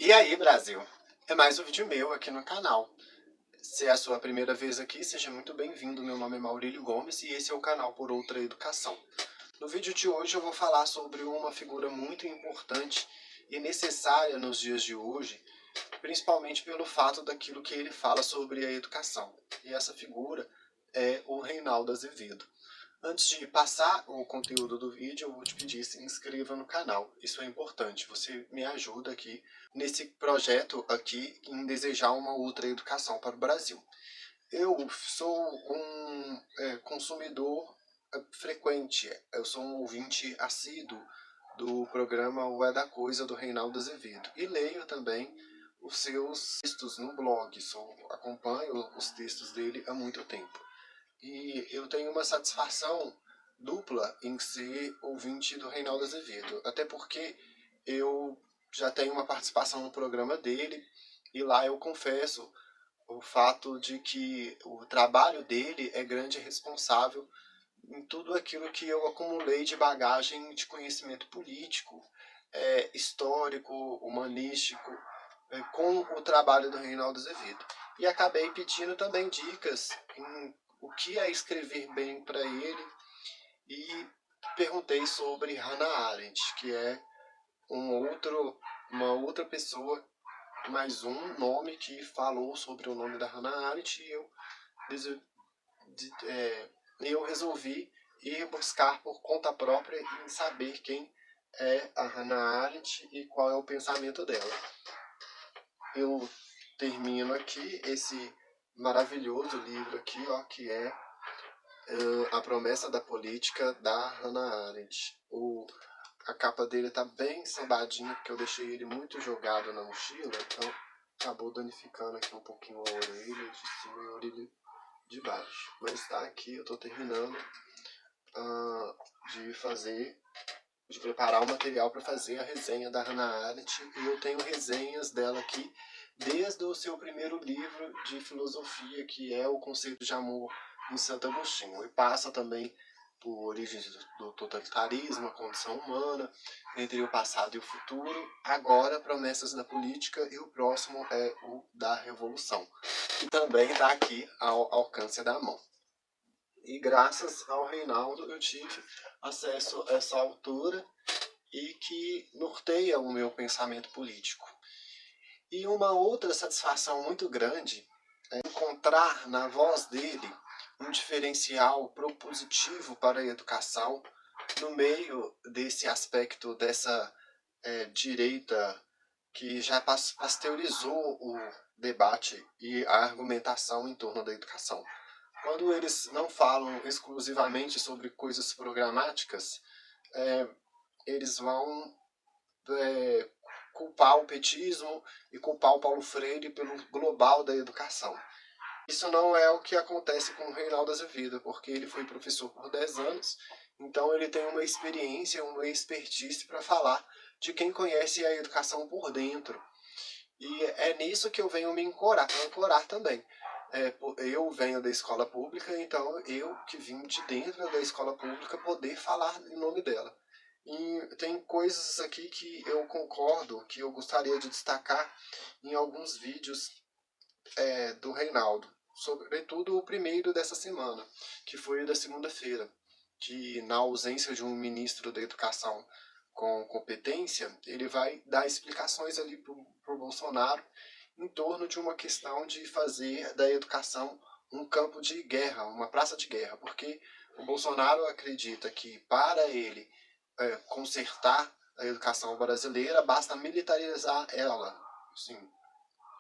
E aí, Brasil? É mais um vídeo meu aqui no canal. Se é a sua primeira vez aqui, seja muito bem-vindo. Meu nome é Maurílio Gomes e esse é o canal Por Outra Educação. No vídeo de hoje eu vou falar sobre uma figura muito importante e necessária nos dias de hoje, principalmente pelo fato daquilo que ele fala sobre a educação. E essa figura é o Reinaldo Azevedo. Antes de passar o conteúdo do vídeo, eu vou te pedir se inscreva no canal. Isso é importante, você me ajuda aqui nesse projeto aqui em desejar uma outra educação para o Brasil. Eu sou um consumidor frequente, eu sou um ouvinte assíduo do programa O É da Coisa do Reinaldo Azevedo e leio também os seus textos no blog, acompanho os textos dele há muito tempo. E eu tenho uma satisfação dupla em ser ouvinte do Reinaldo Azevedo. Até porque eu já tenho uma participação no programa dele e lá eu confesso o fato de que o trabalho dele é grande e responsável em tudo aquilo que eu acumulei de bagagem de conhecimento político, histórico, humanístico, com o trabalho do Reinaldo Azevedo. E acabei pedindo também dicas em o que é escrever bem para ele e perguntei sobre Hannah Arendt, que é uma outra pessoa, mais um nome que falou sobre o nome da Hannah Arendt, e eu resolvi ir buscar por conta própria e saber quem é a Hannah Arendt e qual é o pensamento dela. Eu termino aqui esse maravilhoso livro aqui, ó, que é A Promessa da Política, da Hannah Arendt. A capa dele tá bem sambadinha, porque eu deixei ele muito jogado na mochila, então acabou danificando aqui um pouquinho a orelha de cima e a orelha de baixo. Mas tá aqui, eu tô terminando de preparar o material para fazer a resenha da Hannah Arendt, e eu tenho resenhas dela aqui desde o seu primeiro livro de filosofia, que é O Conceito de Amor em Santo Agostinho, e passa também por origens do totalitarismo, a condição humana, entre o passado e o futuro, agora Promessas da Política, e o próximo é o da Revolução, que também está aqui ao alcance da mão. E graças ao Reinaldo eu tive acesso a essa autora e que norteia o meu pensamento político. E uma outra satisfação muito grande é encontrar na voz dele um diferencial propositivo para a educação no meio desse aspecto dessa direita que já pasteurizou o debate e a argumentação em torno da educação. Quando eles não falam exclusivamente sobre coisas programáticas, eles vão culpar o petismo e culpar o Paulo Freire pelo global da educação. Isso não é o que acontece com o Reinaldo Azevedo, porque ele foi professor por 10 anos, então ele tem uma experiência, uma expertise para falar de quem conhece a educação por dentro. E é nisso que eu venho me ancorar também. Eu venho da escola pública, então eu que vim de dentro da escola pública poder falar em nome dela. E tem coisas aqui que eu concordo, que eu gostaria de destacar em alguns vídeos do Reinaldo. Sobretudo o primeiro dessa semana, que foi o da segunda-feira, que na ausência de um ministro da educação com competência, ele vai dar explicações ali para o Bolsonaro em torno de uma questão de fazer da educação um campo de guerra, uma praça de guerra, porque o Bolsonaro acredita que para ele consertar a educação brasileira basta militarizar ela, sim,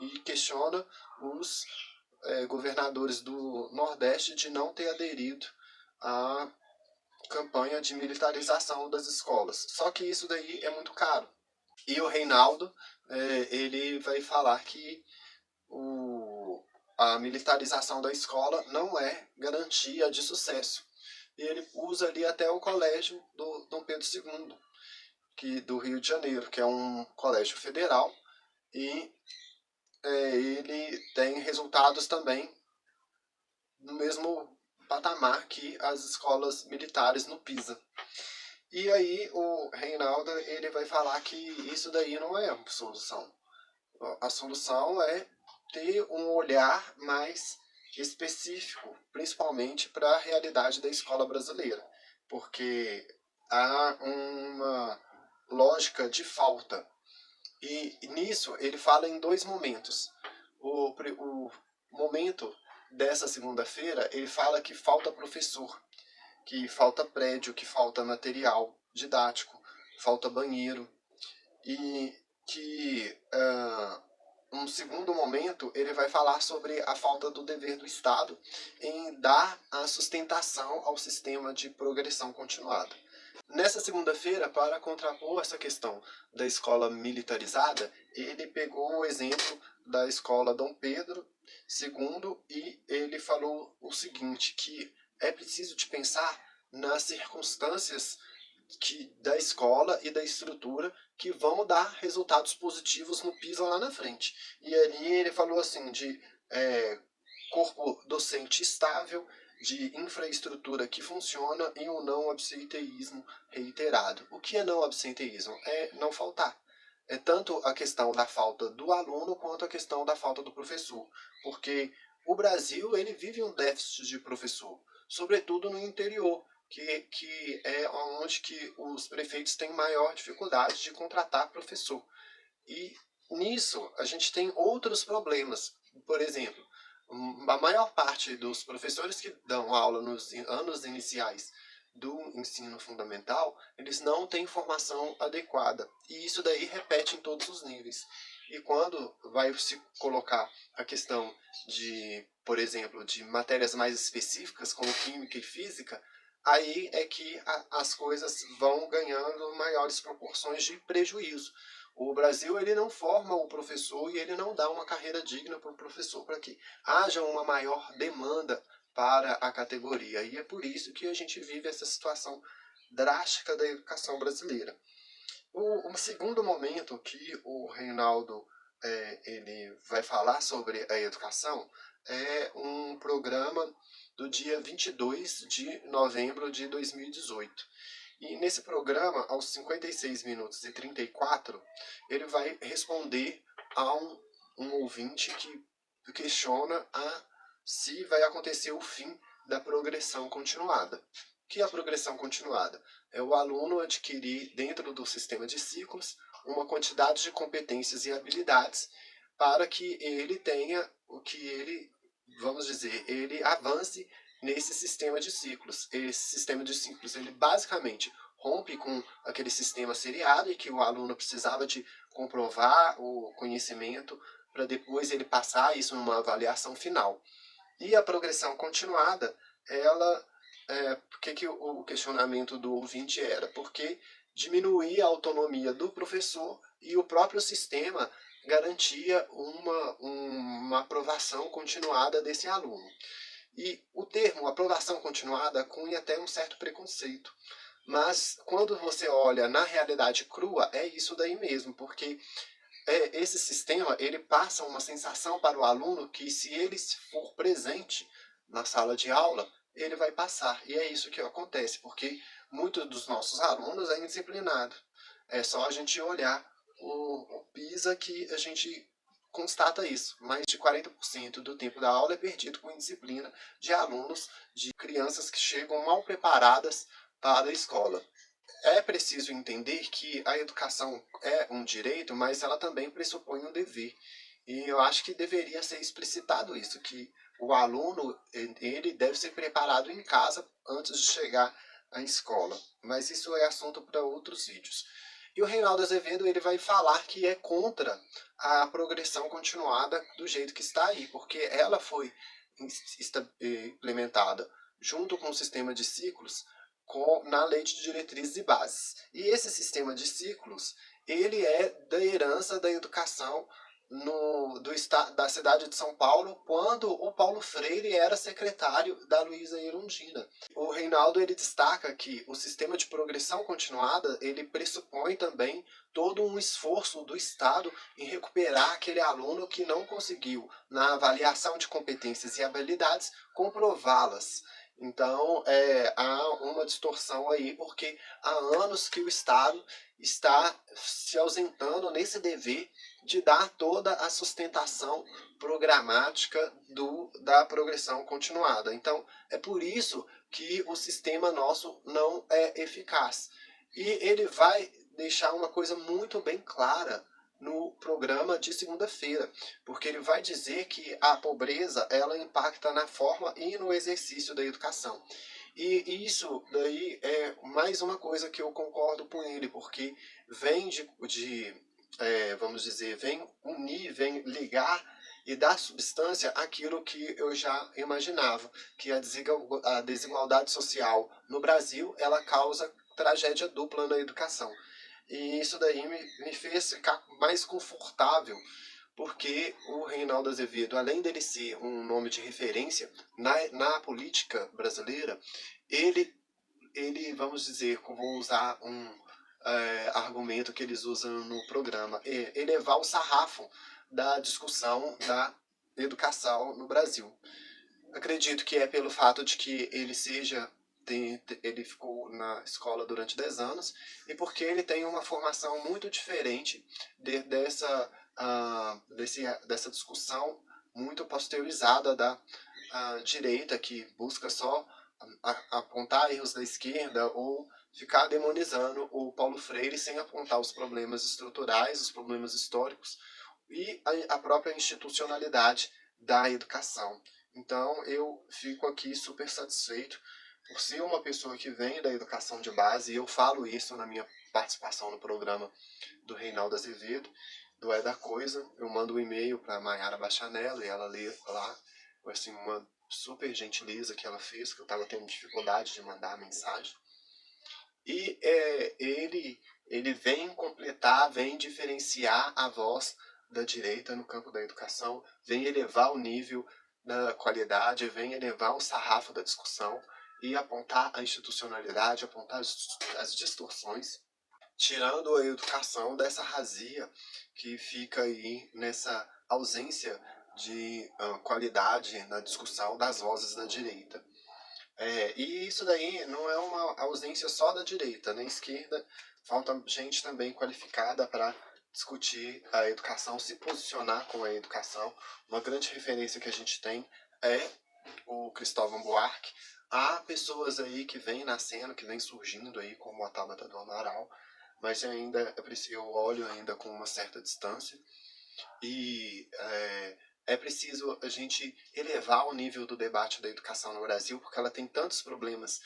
e questiona os governadores do Nordeste de não ter aderido à campanha de militarização das escolas. Só que isso daí é muito caro. E o Reinaldo, ele vai falar que a militarização da escola não é garantia de sucesso. E ele usa ali até o colégio do Dom Pedro II, do Rio de Janeiro, que é um colégio federal, e ele tem resultados também no mesmo patamar que as escolas militares no PISA. E aí o Reinaldo ele vai falar que isso daí não é uma solução. a solução é ter um olhar mais específico, principalmente para a realidade da escola brasileira, porque há uma lógica de falta. E nisso ele fala em dois momentos. O momento dessa segunda-feira, ele fala que falta professor, que falta prédio, que falta material didático, falta banheiro. E que um segundo momento ele vai falar sobre a falta do dever do Estado em dar a sustentação ao sistema de progressão continuada. Nessa segunda-feira, para contrapor essa questão da escola militarizada, ele pegou o exemplo da escola Dom Pedro II e ele falou o seguinte, que é preciso de pensar nas circunstâncias da escola e da estrutura que vão dar resultados positivos no PISA lá na frente. E ali ele falou assim de corpo docente estável, de infraestrutura que funciona e um não absenteísmo reiterado. O que é não absenteísmo? É não faltar. É tanto a questão da falta do aluno quanto a questão da falta do professor. Porque o Brasil ele vive um déficit de professor, sobretudo no interior, que é onde que os prefeitos têm maior dificuldade de contratar professor. E nisso a gente tem outros problemas. Por exemplo, a maior parte dos professores que dão aula nos anos iniciais do ensino fundamental, eles não têm formação adequada. E isso daí repete em todos os níveis. E quando vai se colocar a questão de, por exemplo, de matérias mais específicas, como química e física, aí é que as coisas vão ganhando maiores proporções de prejuízo. O Brasil ele não forma o professor e ele não dá uma carreira digna para o professor para que haja uma maior demanda para a categoria. E é por isso que a gente vive essa situação drástica da educação brasileira. O segundo momento que o Reinaldo ele vai falar sobre a educação é um programa do dia 22 de novembro de 2018. E nesse programa, aos 56 minutos e 34, ele vai responder a um ouvinte que questiona se vai acontecer o fim da progressão continuada. O que é a progressão continuada? É o aluno adquirir, dentro do sistema de ciclos, uma quantidade de competências e habilidades para que ele tenha o que ele, vamos dizer, ele avance nesse sistema de ciclos. Esse sistema de ciclos, ele basicamente rompe com aquele sistema seriado em que o aluno precisava de comprovar o conhecimento para depois ele passar isso numa avaliação final. E a progressão continuada, ela, por que o questionamento do ouvinte era? Porque diminuía a autonomia do professor e o próprio sistema garantia uma aprovação continuada desse aluno. E o termo aprovação continuada cunha até um certo preconceito. Mas quando você olha na realidade crua, é isso daí mesmo, porque esse sistema ele passa uma sensação para o aluno que se ele for presente na sala de aula, ele vai passar. E é isso que acontece, porque muitos dos nossos alunos é indisciplinado. É só a gente olhar o PISA que a gente constata isso. Mais de 40% do tempo da aula é perdido com indisciplina de alunos, de crianças que chegam mal preparadas para a escola. É preciso entender que a educação é um direito, mas ela também pressupõe um dever. E eu acho que deveria ser explicitado isso, que o aluno ele deve ser preparado em casa antes de chegar à escola. Mas isso é assunto para outros vídeos. E o Reinaldo Azevedo ele vai falar que é contra a progressão continuada do jeito que está aí, porque ela foi implementada junto com o sistema de ciclos na Lei de Diretrizes e Bases. E esse sistema de ciclos, ele é da herança da educação da cidade de São Paulo, quando o Paulo Freire era secretário da Luísa Erundina. O Reinaldo ele destaca que o sistema de progressão continuada ele pressupõe também todo um esforço do Estado em recuperar aquele aluno que não conseguiu, na avaliação de competências e habilidades, comprová-las. Então, há uma distorção aí, porque há anos que o Estado está se ausentando nesse dever de dar toda a sustentação programática da progressão continuada. Então, é por isso que o sistema nosso não é eficaz. E ele vai deixar uma coisa muito bem clara no programa de segunda-feira, porque ele vai dizer que a pobreza ela impacta na forma e no exercício da educação. E isso daí é mais uma coisa que eu concordo com ele, porque vem vamos dizer, vem unir, vem ligar e dar substância àquilo que eu já imaginava, que a desigualdade social no Brasil, ela causa tragédia dupla na educação. E isso daí me fez ficar mais confortável, porque o Reinaldo Azevedo, além dele ser um nome de referência na política brasileira, ele, vamos dizer, vou usar um argumento que eles usam no programa, é elevar o sarrafo da discussão da educação no Brasil. Acredito que é pelo fato de que ele ficou na escola durante 10 anos e porque ele tem uma formação muito diferente dessa discussão muito pasteurizada da direita, que busca só apontar erros da esquerda ou ficar demonizando o Paulo Freire sem apontar os problemas estruturais, os problemas históricos e a própria institucionalidade da educação. Então eu fico aqui super satisfeito por ser uma pessoa que vem da educação de base, e eu falo isso na minha participação no programa do Reinaldo Azevedo, do É da Coisa. Eu mando um e-mail para Maiara Bachanello e ela lê lá, assim, uma super gentileza que ela fez, que eu estava tendo dificuldade de mandar a mensagem. E ele vem completar, vem diferenciar a voz da direita no campo da educação, vem elevar o nível da qualidade, vem elevar o sarrafo da discussão e apontar a institucionalidade, apontar as distorções, tirando a educação dessa razia que fica aí nessa ausência de qualidade na discussão das vozes da direita. E isso daí não é uma ausência só da direita, na esquerda falta gente também qualificada para discutir a educação, se posicionar com a educação. Uma grande referência que a gente tem é o Cristóvão Buarque. Há pessoas aí que vêm nascendo, que vêm surgindo aí, como a Tabata do Amaral, mas ainda eu olho ainda com uma certa distância. E é preciso a gente elevar o nível do debate da educação no Brasil, porque ela tem tantos problemas,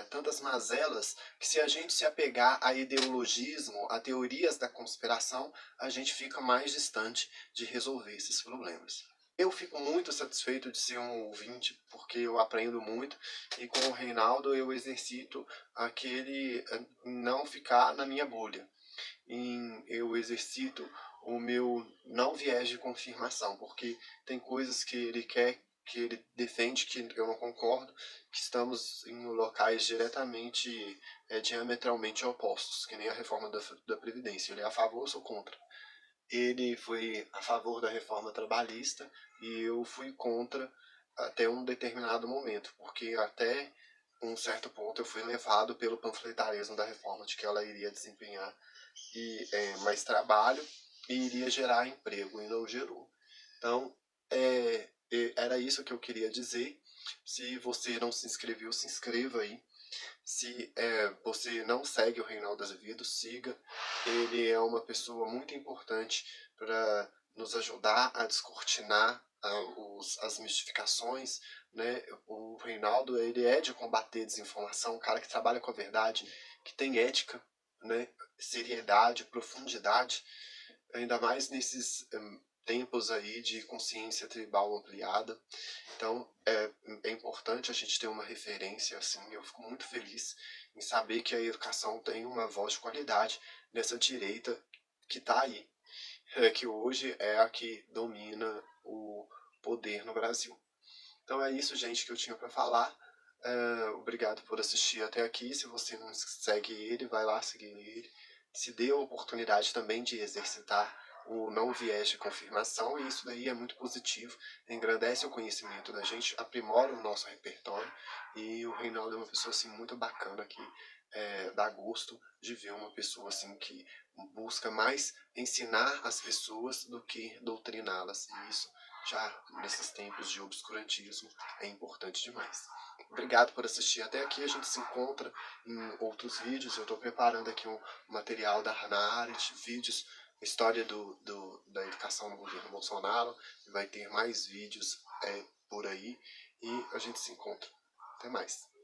tantas mazelas, que se a gente se apegar a ideologismo, a teorias da conspiração, a gente fica mais distante de resolver esses problemas. Eu fico muito satisfeito de ser um ouvinte, porque eu aprendo muito, e com o Reinaldo eu exercito aquele não ficar na minha bolha. Eu exercito o meu não viés de confirmação, porque tem coisas que ele quer, que ele defende, que eu não concordo, que estamos em locais diametralmente opostos, que nem a reforma da Previdência. Ele é a favor, eu sou contra. Ele foi a favor da reforma trabalhista e eu fui contra até um determinado momento, porque até um certo ponto eu fui levado pelo panfletarismo da reforma, de que ela iria desempenhar mais trabalho e iria gerar emprego, e não gerou. Então, era isso que eu queria dizer. Se você não se inscreveu, se inscreva aí. Se você não segue o Reinaldo Azevedo, siga. Ele é uma pessoa muito importante para nos ajudar a descortinar as mistificações, né? O Reinaldo, ele é de combater desinformação, um cara que trabalha com a verdade, que tem ética, né? Seriedade, profundidade, ainda mais nesses tempos aí de consciência tribal ampliada. Então é importante a gente ter uma referência assim. Eu fico muito feliz em saber que a educação tem uma voz de qualidade nessa direita que está aí, que hoje é a que domina o poder no Brasil. Então é isso, gente, que eu tinha para falar. Obrigado por assistir até aqui. Se você não segue ele, vai lá seguir ele. Se dê a oportunidade também de exercitar o não viés de confirmação, e isso daí é muito positivo, engrandece o conhecimento da gente, aprimora o nosso repertório, e o Reinaldo é uma pessoa assim muito bacana que dá gosto de ver uma pessoa assim que busca mais ensinar as pessoas do que doutriná-las, e isso já nesses tempos de obscurantismo é importante demais. Obrigado por assistir até aqui, a gente se encontra em outros vídeos. Eu estou preparando aqui um material da Hannah Arendt, vídeos, história da educação no governo Bolsonaro, vai ter mais vídeos por aí, e a gente se encontra. Até mais.